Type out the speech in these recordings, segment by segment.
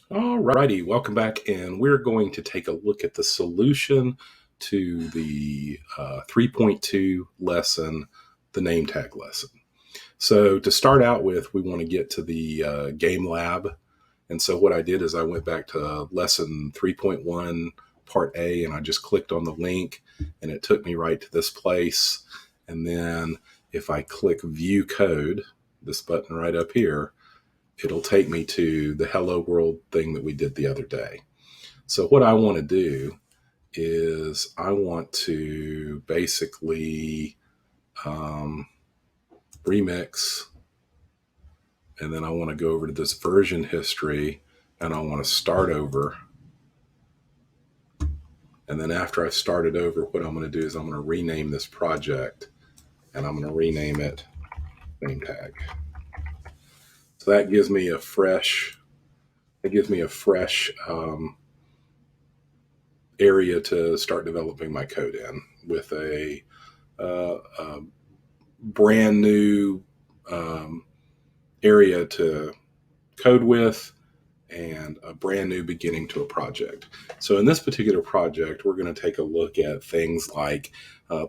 All righty, welcome back, and we're going to take a look at the solution to the 3.2 lesson, the name tag lesson. So to start out with, we want to get to the game lab. And so what I did is I went back to lesson 3.1 part A, and I just clicked on the link, and it took me right to this place. And then if I click view code, this button right up here, it'll take me to the hello world thing that we did the other day. So what I want to do is I want to basically remix, and then I want to go over to this version history, and I want to start over. And then after I've started over, what I'm going to do is I'm going to rename this project, and I'm going to rename it name tag. So that gives me a fresh area to start developing my code in with a brand new area to code with and a brand new beginning to a project. So in this particular project, we're going to take a look at things like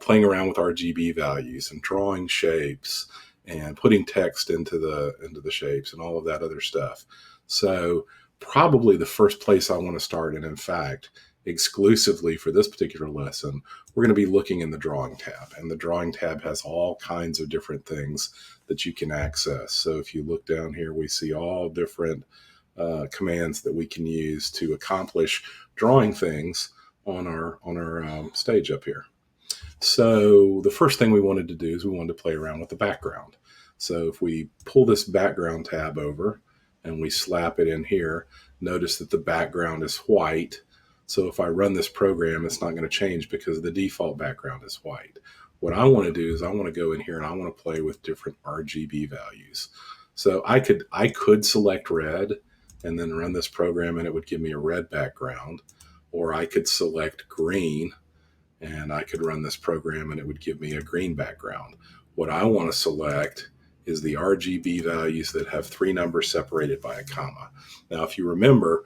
playing around with RGB values and drawing shapes and putting text into the shapes and all of that other stuff. So probably the first place I want to start, and in fact, exclusively for this particular lesson, we're going to be looking in the drawing tab. And the drawing tab has all kinds of different things that you can access. So if you look down here, we see all different commands that we can use to accomplish drawing things on our stage up here. So the first thing we wanted to do is we wanted to play around with the background. So if we pull this background tab over and we slap it in here, notice that the background is white. So if I run this program, it's not going to change because the default background is white. What I want to do is I want to go in here and I want to play with different RGB values. So I could select red and then run this program and it would give me a red background, or I could select green and I could run this program and it would give me a green background. What I want to select is the RGB values that have three numbers separated by a comma. Now, if you remember,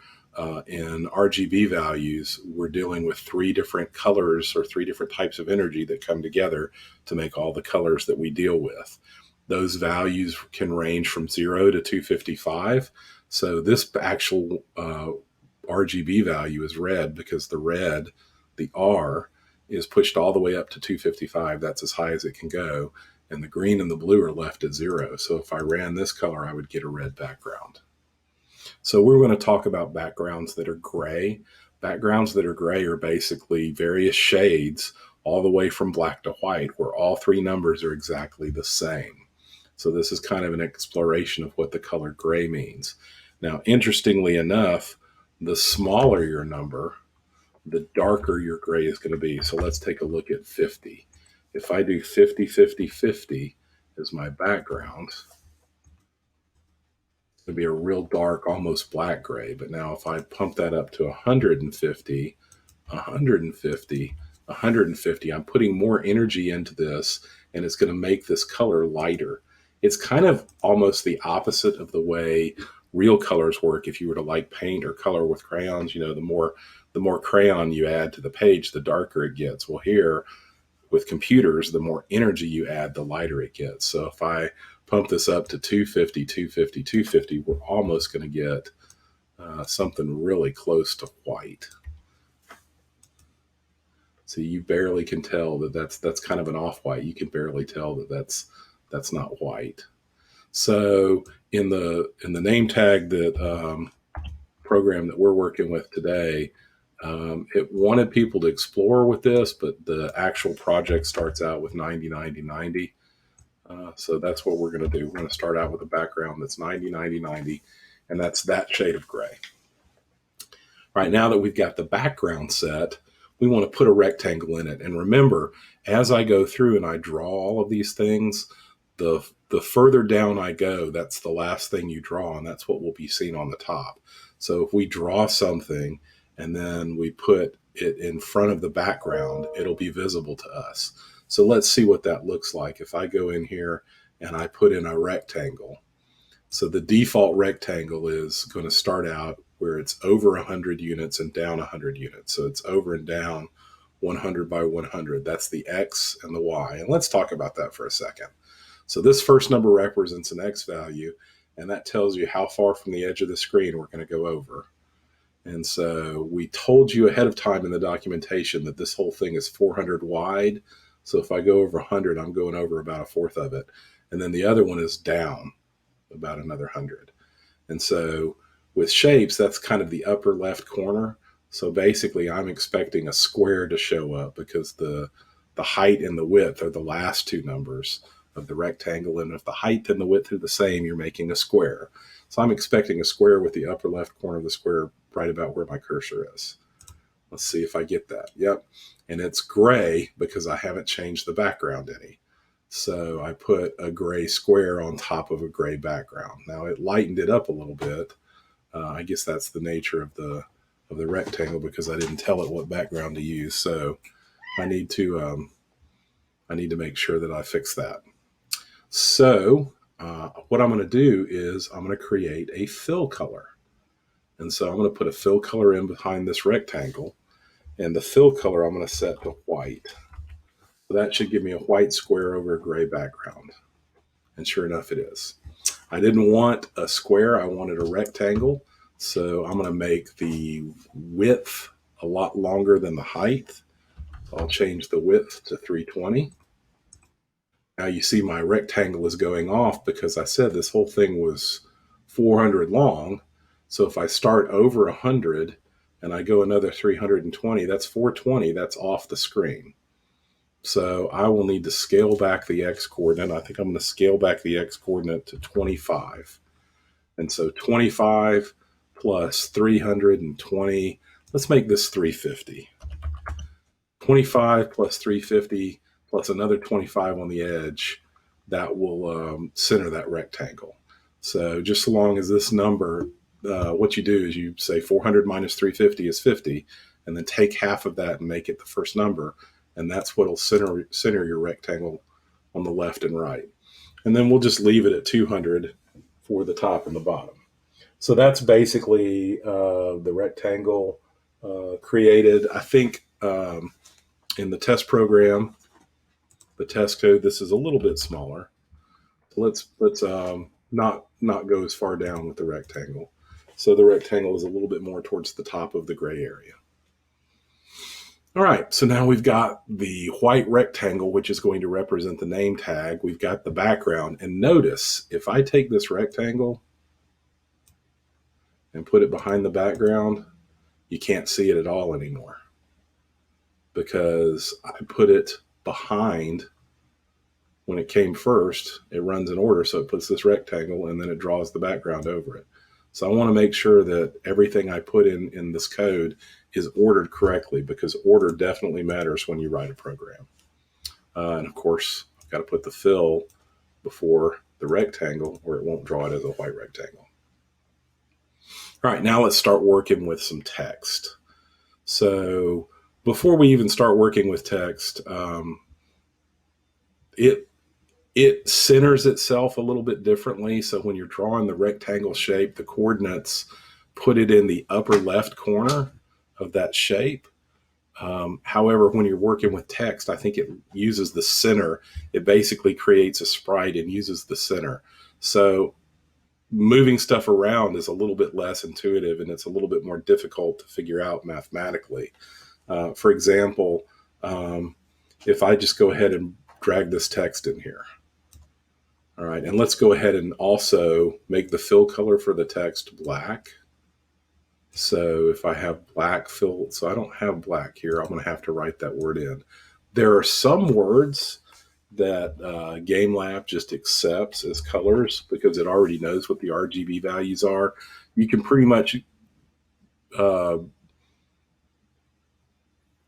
in RGB values, we're dealing with three different colors or three different types of energy that come together to make all the colors that we deal with. Those values can range from 0 to 255. So this actual RGB value is red because the R, is pushed all the way up to 255. That's as high as it can go. And the green and the blue are left at 0. So if I ran this color, I would get a red background. So we're going to talk about backgrounds that are gray. Backgrounds that are gray are basically various shades all the way from black to white, where all three numbers are exactly the same. So this is kind of an exploration of what the color gray means. Now, interestingly enough, the smaller your number, the darker your gray is going to be. So let's take a look at 50. If I do 50, 50, 50 as my background, it's going to be a real dark, almost black gray. But now if I pump that up to 150, 150, 150, I'm putting more energy into this, and it's going to make this color lighter. It's kind of almost the opposite of the way real colors work. If you were to like paint or color with crayons, the more crayon you add to the page, the darker it gets. Well, here with computers, the more energy you add, the lighter it gets. So if I pump this up to 250, 250, 250, we're almost going to get something really close to white. So you barely can tell that that's kind of an off-white. You can barely tell that that's not white. So in the name tag that program that we're working with today, it wanted people to explore with this, but the actual project starts out with 90, 90, 90. So that's what we're going to do. We're going to start out with a background that's 90, 90, 90, and that's that shade of gray. Right now that we've got the background set, we want to put a rectangle in it. And remember, as I go through and I draw all of these things, the further down I go, that's the last thing you draw, and that's what will be seen on the top. So if we draw something and then we put it in front of the background, it'll be visible to us. So let's see what that looks like. If I go in here and I put in a rectangle, so the default rectangle is going to start out where it's over 100 units and down 100 units. So it's over and down 100 by 100. That's the X and the Y. And let's talk about that for a second. So this first number represents an X value, and that tells you how far from the edge of the screen we're going to go over. And so we told you ahead of time in the documentation that this whole thing is 400 wide. So if I go over 100, I'm going over about a fourth of it. And then the other one is down about another 100. And so with shapes, that's kind of the upper left corner. So basically, I'm expecting a square to show up because the height and the width are the last two numbers of the rectangle. And if the height and the width are the same, you're making a square. So I'm expecting a square with the upper left corner of the square right about where my cursor is. Let's see if I get that. Yep. And it's gray because I haven't changed the background any. So I put a gray square on top of a gray background. Now it lightened it up a little bit. I guess that's the nature of the rectangle because I didn't tell it what background to use. So I need to make sure that I fix that. So what I'm going to do is I'm going to create a fill color. And so I'm going to put a fill color in behind this rectangle. And the fill color I'm going to set to white. So that should give me a white square over a gray background. And sure enough, it is. I didn't want a square. I wanted a rectangle. So I'm going to make the width a lot longer than the height. So I'll change the width to 320. Now you see my rectangle is going off because I said this whole thing was 400 long. So if I start over 100 and I go another 320, that's 420. That's off the screen. So I will need to scale back the X coordinate. I think I'm going to scale back the X coordinate to 25. And so 25 plus 320, let's make this 350. 25 plus 350 plus another 25 on the edge, that will center that rectangle. So just so long as this number, what you do is you say 400 minus 350 is 50, and then take half of that and make it the first number, and that's what will center your rectangle on the left and right. And then we'll just leave it at 200 for the top and the bottom. So that's basically the rectangle created. I think in the test program, the test code, this is a little bit smaller. So let's not go as far down with the rectangle. So the rectangle is a little bit more towards the top of the gray area. All right, so now we've got the white rectangle, which is going to represent the name tag. We've got the background. And notice, if I take this rectangle and put it behind the background, you can't see it at all anymore because I put it behind. When it came first, it runs in order, so it puts this rectangle and then it draws the background over it. So I want to make sure that everything I put in this code is ordered correctly because order definitely matters when you write a program. And of course, I've got to put the fill before the rectangle or it won't draw it as a white rectangle. All right, now let's start working with some text. So before we even start working with text, it centers itself a little bit differently. So when you're drawing the rectangle shape, the coordinates put it in the upper left corner of that shape. However, when you're working with text, I think it uses the center. It basically creates a sprite and uses the center. So moving stuff around is a little bit less intuitive and it's a little bit more difficult to figure out mathematically. For example, if I just go ahead and drag this text in here. All right, and let's go ahead and also make the fill color for the text black. So if I have black fill, so I don't have black here, I'm going to have to write that word in. There are some words that GameLab just accepts as colors because it already knows what the RGB values are. You can pretty much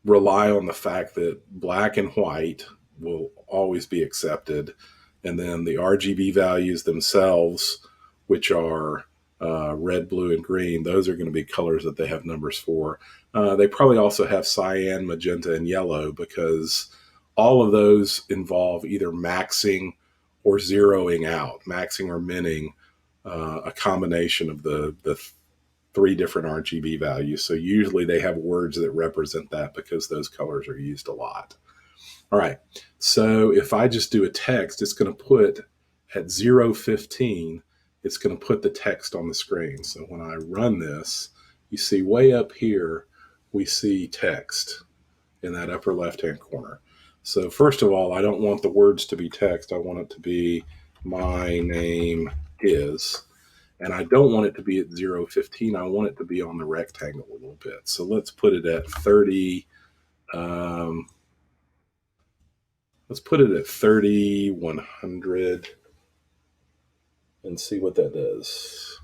rely on the fact that black and white will always be accepted. And then the RGB values themselves, which are red, blue, and green, those are going to be colors that they have numbers for. They probably also have cyan, magenta, and yellow because all of those involve either maxing or zeroing out, maxing or minning, a combination of the 3 different RGB values. So usually they have words that represent that because those colors are used a lot. All right, so if I just do a text, it's going to put at 0:15, it's going to put the text on the screen. So when I run this, you see way up here, we see text in that upper left-hand corner. So first of all, I don't want the words to be text. I want it to be my name is. And I don't want it to be at 0:15. I want it to be on the rectangle a little bit. So let's put it at 30. Let's put it at 3,100 and see what that does.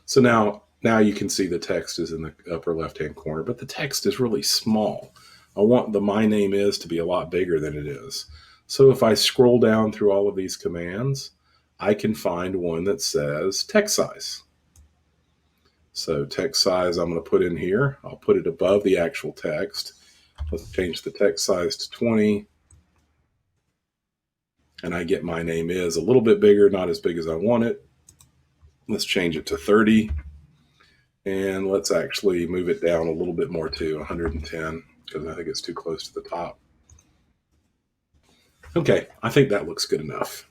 So now you can see the text is in the upper left-hand corner, but the text is really small. I want the my name is to be a lot bigger than it is. So if I scroll down through all of these commands, I can find one that says text size. So text size I'm going to put in here. I'll put it above the actual text. Let's change the text size to 20. And I get my name is a little bit bigger, not as big as I want it. Let's change it to 30. And let's actually move it down a little bit more to 110 because I think it's too close to the top. Okay, I think that looks good enough.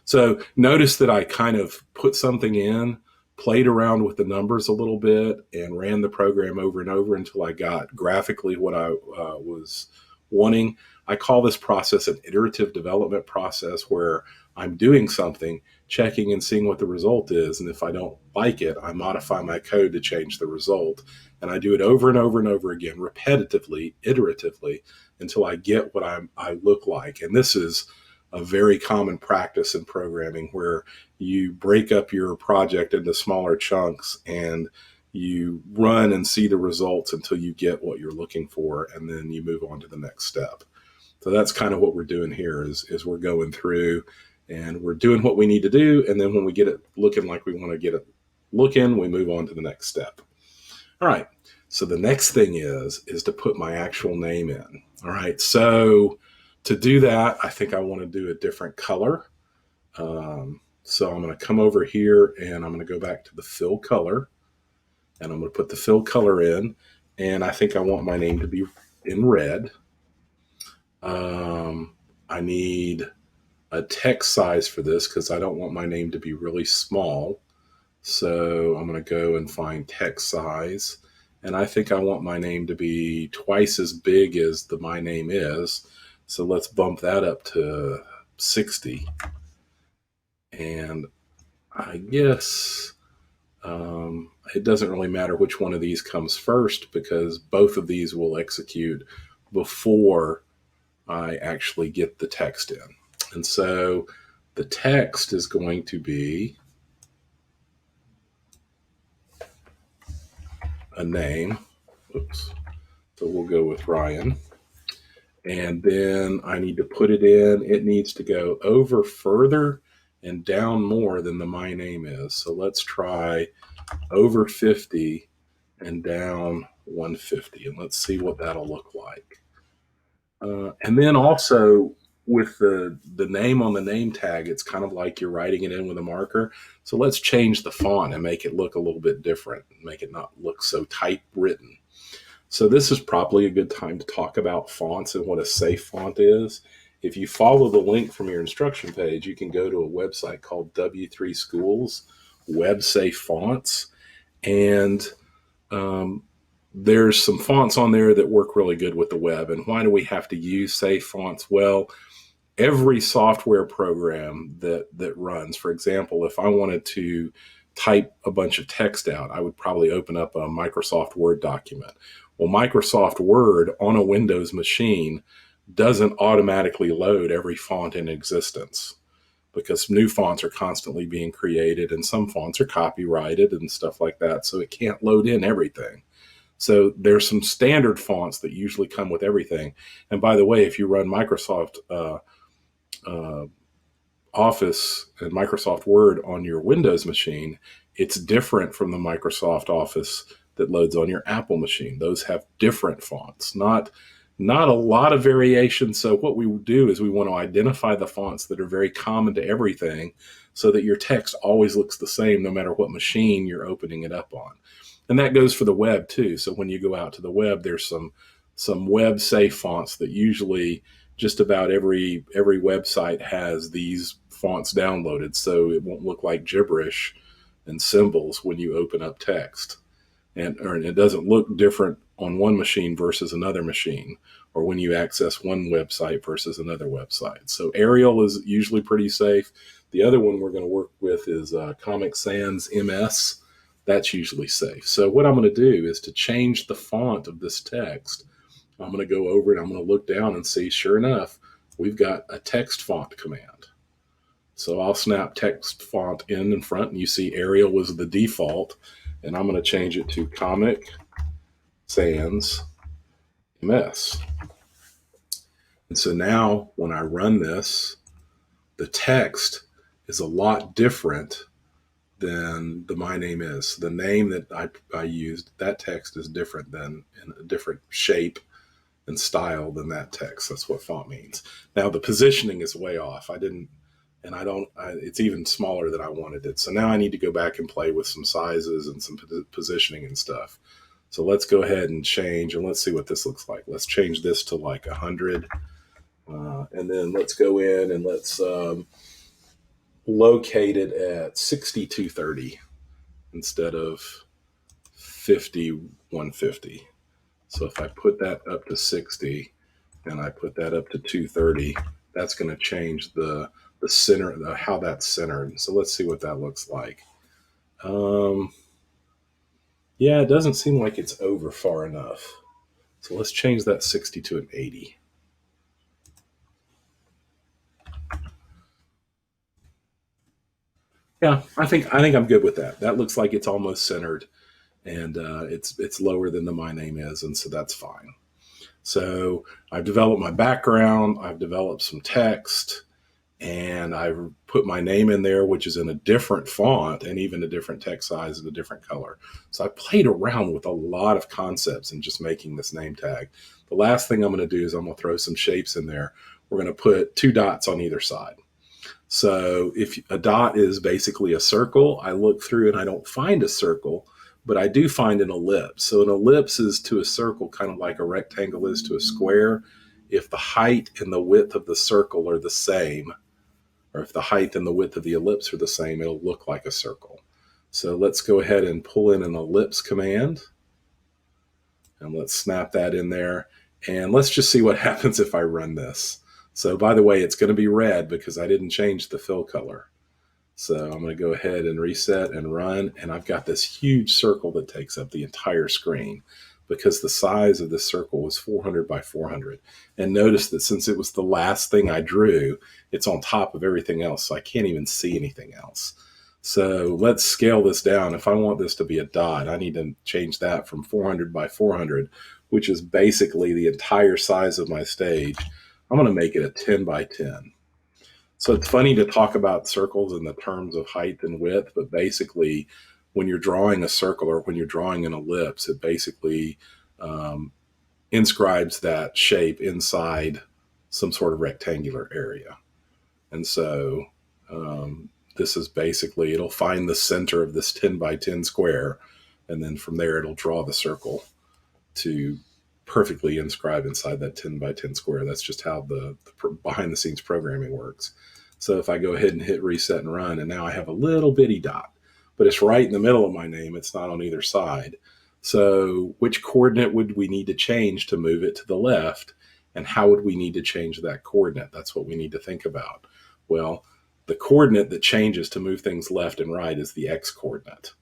So notice that I kind of put something in, played around with the numbers a little bit, and ran the program over and over until I got graphically what I was wanting. I call this process an iterative development process where I'm doing something, checking and seeing what the result is. And if I don't like it, I modify my code to change the result. And I do it over and over and over again, repetitively, iteratively, until I get what I look like. And this is a very common practice in programming where you break up your project into smaller chunks and you run and see the results until you get what you're looking for, and then you move on to the next step. So that's kind of what we're doing here is we're going through and we're doing what we need to do. And then when we get it looking like we want to get it looking, we move on to the next step. All right. So the next thing is to put my actual name in. All right. So to do that, I think I want to do a different color. So I'm going to come over here and I'm going to go back to the fill color and I'm going to put the fill color in. And I think I want my name to be in red. I need a text size for this because I don't want my name to be really small. So I'm going to go and find text size. And I think I want my name to be twice as big as the my name is. So let's bump that up to 60. And I guess it doesn't really matter which one of these comes first because both of these will execute before I actually get the text in. And so the text is going to be a name. Oops. So we'll go with Ryan. And then I need to put it in. It needs to go over further and down more than the my name is. So let's try over 50 and down 150. And let's see what that'll look like. And then also with the name on the name tag, it's kind of like you're writing it in with a marker. So let's change the font and make it look a little bit different, make it not look so typewritten. So this is probably a good time to talk about fonts and what a safe font is. If you follow the link from your instruction page, you can go to a website called W3 Schools, Web Safe Fonts. And there's some fonts on there that work really good with the web. And why do we have to use safe fonts? Well, every software program that runs, for example, if I wanted to type a bunch of text out, I would probably open up a Microsoft Word document. Well, Microsoft Word on a Windows machine doesn't automatically load every font in existence because new fonts are constantly being created and some fonts are copyrighted and stuff like that. So it can't load in everything. So there's some standard fonts that usually come with everything. And by the way, if you run Microsoft Office and Microsoft Word on your Windows machine, it's different from the Microsoft Office that loads on your Apple machine. Those have different fonts, not Not a lot of variation. So what we do is we want to identify the fonts that are very common to everything so that your text always looks the same no matter what machine you're opening it up on. And that goes for the web too. So when you go out to the web, there's some web safe fonts that usually just about every website has these fonts downloaded, so it won't look like gibberish and symbols when you open up text. And it doesn't look different on one machine versus another machine, or when you access one website versus another website. So Arial is usually pretty safe. The other one we're going to work with is Comic Sans MS. That's usually safe. So what I'm going to do is to change the font of this text. I'm going to go over it. I'm going to look down and see, sure enough, we've got a text font command. So I'll snap text font in front, and you see Arial was the default, and I'm going to change it to Comic Sans MS. And so now when I run this, the text is a lot different than the my name is. The name that I used, that text is different than in a different shape and style than that text. That's what font means. Now the positioning is way off. It's even smaller than I wanted it. So now I need to go back and play with some sizes and some positioning and stuff. So let's go ahead and change, and let's see what this looks like. Let's change this to like 100. And then let's go in and let's locate it at 6230 instead of 5150. So if I put that up to 60 and I put that up to 230, that's going to change the center, how that's centered. So let's see what that looks like. Yeah, it doesn't seem like it's over far enough. So let's change that 60 to an 80. Yeah, I think I'm good with that. That looks like it's almost centered, and it's lower than the my name is, and so that's fine. So I've developed my background, I've developed some text, and I've put my name in there, which is in a different font and even a different text size and a different color. So I played around with a lot of concepts in just making this name tag. The last thing I'm going to do is I'm going to throw some shapes in there. We're going to put 2 dots on either side. So if a dot is basically a circle, I look through and I don't find a circle, but I do find an ellipse. So an ellipse is to a circle kind of like a rectangle is to a square. If the height and the width of the circle are the same, or if the height and the width of the ellipse are the same, it'll look like a circle. So let's go ahead and pull in an ellipse command, and let's snap that in there. And let's just see what happens if I run this. So by the way, it's going to be red because I didn't change the fill color. So I'm going to go ahead and reset and run, and I've got this huge circle that takes up the entire screen because the size of this circle was 400 by 400. And notice that since it was the last thing I drew, it's on top of everything else, so I can't even see anything else. So let's scale this down. If I want this to be a dot, I need to change that from 400 by 400, which is basically the entire size of my stage. I'm going to make it a 10 by 10. So it's funny to talk about circles in the terms of height and width, but basically when you're drawing a circle or when you're drawing an ellipse, it basically inscribes that shape inside some sort of rectangular area. And so this is basically, it'll find the center of this 10 by 10 square, and then from there it'll draw the circle to perfectly inscribe inside that 10 by 10 square. That's just how the behind the scenes programming works. So if I go ahead and hit reset and run, and now I have a little bitty dot, but it's right in the middle of my name. It's not on either side. So which coordinate would we need to change to move it to the left? And how would we need to change that coordinate? That's what we need to think about. Well, the coordinate that changes to move things left and right is the x coordinate.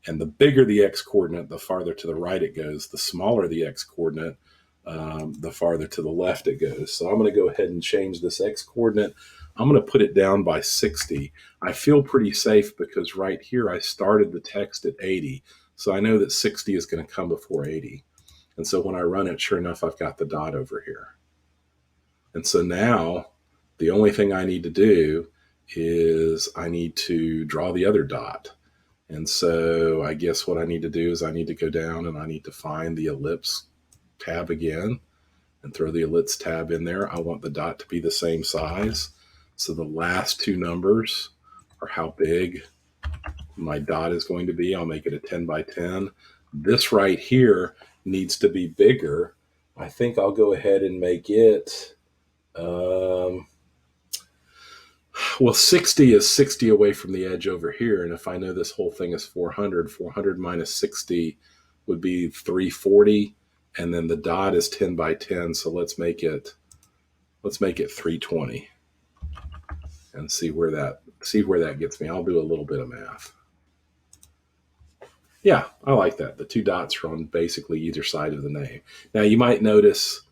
And the bigger the x coordinate, the farther to the right it goes. The smaller the x coordinate, the farther to the left it goes. So I'm going to go ahead and change this x coordinate. I'm going to put it down by 60. I feel pretty safe because right here I started the text at 80. So I know that 60 is going to come before 80. And so when I run it, sure enough, I've got the dot over here. And so now the only thing I need to do is I need to draw the other dot. And so I guess what I need to do is I need to go down and I need to find the ellipse tab again. and throw the ellipse tab in there. I want the dot to be the same size. So the last two numbers are how big my dot is going to be. I'll make it a 10 by 10. This right here needs to be bigger. I think I'll go ahead and make it, well, 60 is 60 away from the edge over here. And if I know this whole thing is 400, 400 minus 60 would be 340. And then the dot is 10 by 10. So let's make it 320 and see where that gets me. I'll do a little bit of math. Yeah, I like that. The two dots are on basically either side of the name. Now you might notice,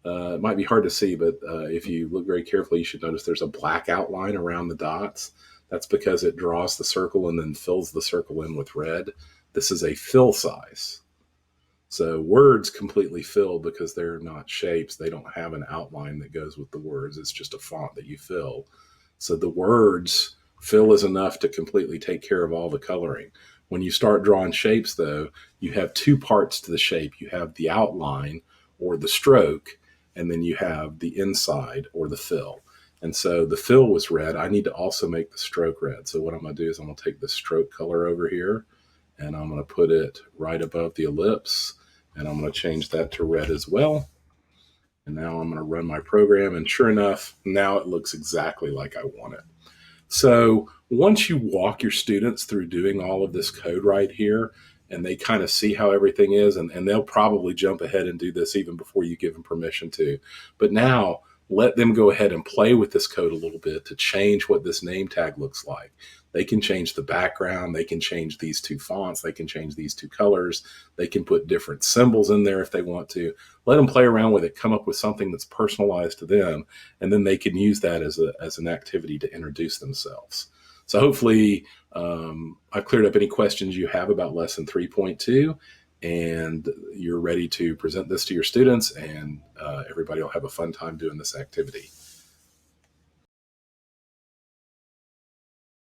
it might be hard to see, but if you look very carefully, you should notice there's a black outline around the dots. That's because it draws the circle and then fills the circle in with red. This is a fill size. So words completely fill because they're not shapes. They don't have an outline that goes with the words. It's just a font that you fill. So the words fill is enough to completely take care of all the coloring. When you start drawing shapes, though, you have two parts to the shape. You have the outline or the stroke, and then you have the inside or the fill. And so the fill was red. I need to also make the stroke red. So what I'm going to do is I'm going to take the stroke color over here, and I'm going to put it right above the ellipse, and I'm going to change that to red as well. And now I'm going to run my program, and sure enough, now it looks exactly like I want it. So once you walk your students through doing all of this code right here, and they kind of see how everything is, and they'll probably jump ahead and do this even before you give them permission to. But now let them go ahead and play with this code a little bit to change what this name tag looks like. They can change the background. They can change these two fonts. They can change these two colors. They can put different symbols in there if they want to. Let them play around with it, come up with something that's personalized to them, and then they can use that as an activity to introduce themselves. So hopefully I've cleared up any questions you have about lesson 3.2, and you're ready to present this to your students, and everybody will have a fun time doing this activity.